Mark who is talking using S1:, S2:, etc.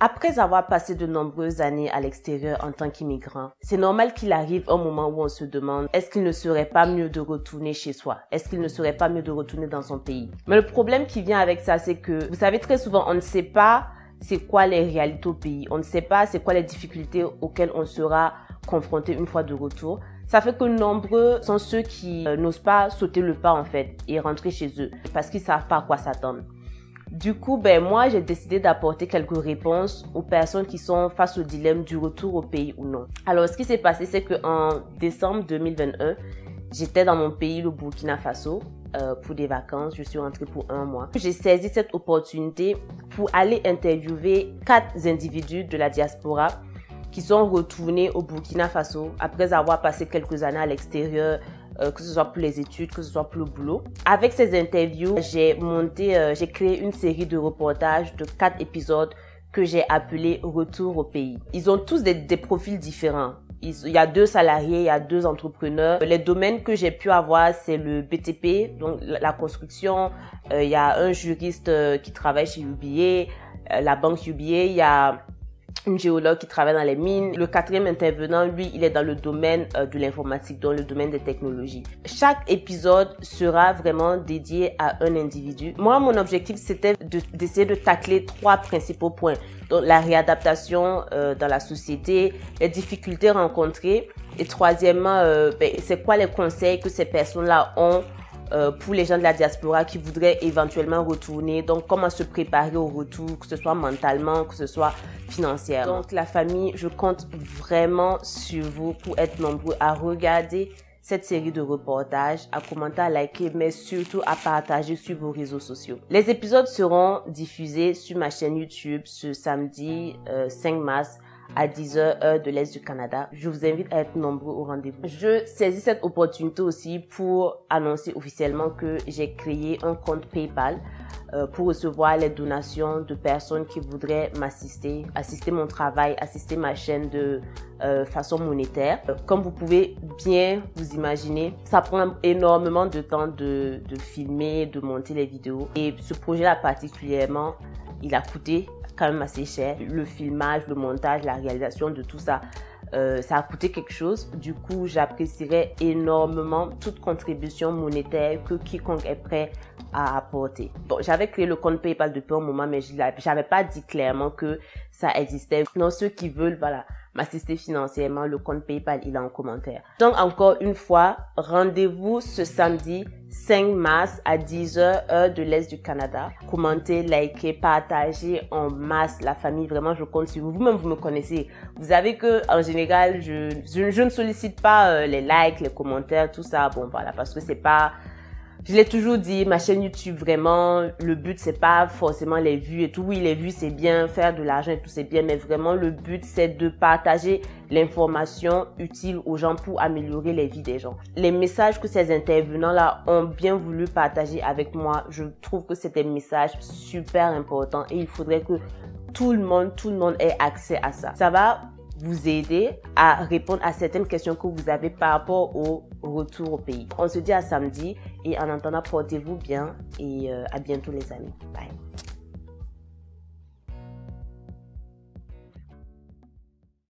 S1: Après avoir passé de nombreuses années à l'extérieur en tant qu'immigrant, c'est normal qu'il arrive un moment où on se demande est-ce qu'il ne serait pas mieux de retourner chez soi? Est-ce qu'il ne serait pas mieux de retourner dans son pays? Mais le problème qui vient avec ça, c'est que, vous savez, très souvent, on ne sait pas c'est quoi les réalités au pays. On ne sait pas c'est quoi les difficultés auxquelles on sera confronté une fois de retour. Ça fait que nombreux sont ceux qui n'osent pas sauter le pas en fait et rentrer chez eux parce qu'ils savent pas à quoi s'attendre. Du coup, moi, j'ai décidé d'apporter quelques réponses aux personnes qui sont face au dilemme du retour au pays ou non. Alors, ce qui s'est passé, c'est qu'en décembre 2021, j'étais dans mon pays, le Burkina Faso, pour des vacances. Je suis rentrée pour 1 mois. J'ai saisi cette opportunité pour aller interviewer 4 individus de la diaspora qui sont retournés au Burkina Faso après avoir passé quelques années à l'extérieur, que ce soit pour les études, que ce soit pour le boulot. Avec ces interviews, j'ai créé une série de reportages de 4 épisodes que j'ai appelé Retour au pays. Ils ont tous des profils différents. Il y a 2 salariés, il y a 2 entrepreneurs. Les domaines que j'ai pu avoir, c'est le BTP, donc la construction. Il y a un juriste qui travaille chez UBA, la banque UBA. Il y a une géologue qui travaille dans les mines. Le 4e intervenant, lui, il est dans le domaine de l'informatique, dans le domaine des technologies. Chaque épisode sera vraiment dédié à un individu. Moi, mon objectif, c'était d'essayer de tacler 3 principaux points. Donc, la réadaptation dans la société, les difficultés rencontrées. Et troisièmement, c'est quoi les conseils que ces personnes-là ont pour les gens de la diaspora qui voudraient éventuellement retourner. Donc, comment se préparer au retour, que ce soit mentalement, que ce soit financièrement. Donc, la famille, je compte vraiment sur vous pour être nombreux à regarder cette série de reportages, à commenter, à liker, mais surtout à partager sur vos réseaux sociaux. Les épisodes seront diffusés sur ma chaîne YouTube ce samedi 5 mars à 10h, heure de l'Est du Canada. Je vous invite à être nombreux au rendez-vous. Je saisis cette opportunité aussi pour annoncer officiellement que j'ai créé un compte PayPal pour recevoir les donations de personnes qui voudraient m'assister, assister mon travail, assister ma chaîne de façon monétaire. Comme vous pouvez bien vous imaginer, ça prend énormément de temps de filmer, de monter les vidéos. Et ce projet-là particulièrement, il a coûté quand même assez cher. Le filmage, le montage, la réalisation de tout ça, ça a coûté quelque chose. Du coup, j'apprécierais énormément toute contribution monétaire que quiconque est prêt à apporter. Bon, j'avais créé le compte PayPal depuis un moment, mais j'avais pas dit clairement que ça existait. Donc, ceux qui veulent, voilà, m'assister financièrement, le compte PayPal, il est en commentaire. Donc, encore une fois, rendez-vous ce samedi 5 mars à 10h, heure de l'Est du Canada. Commentez, likez, partagez en masse la famille. Vraiment, je compte sur vous. Vous-même, vous me connaissez. Vous savez que, en général, je ne sollicite pas les likes, les commentaires, tout ça. Bon, voilà, parce que c'est pas... Je l'ai toujours dit, ma chaîne YouTube, vraiment, le but, c'est pas forcément les vues et tout. Oui, les vues, c'est bien, faire de l'argent et tout, c'est bien, mais vraiment, le but, c'est de partager l'information utile aux gens pour améliorer les vies des gens. Les messages que ces intervenants-là ont bien voulu partager avec moi, je trouve que c'est des messages super importants et il faudrait que tout le monde ait accès à ça. Ça va vous aider à répondre à certaines questions que vous avez par rapport au retour au pays. On se dit à samedi et en attendant, portez-vous bien et à bientôt les amis. Bye.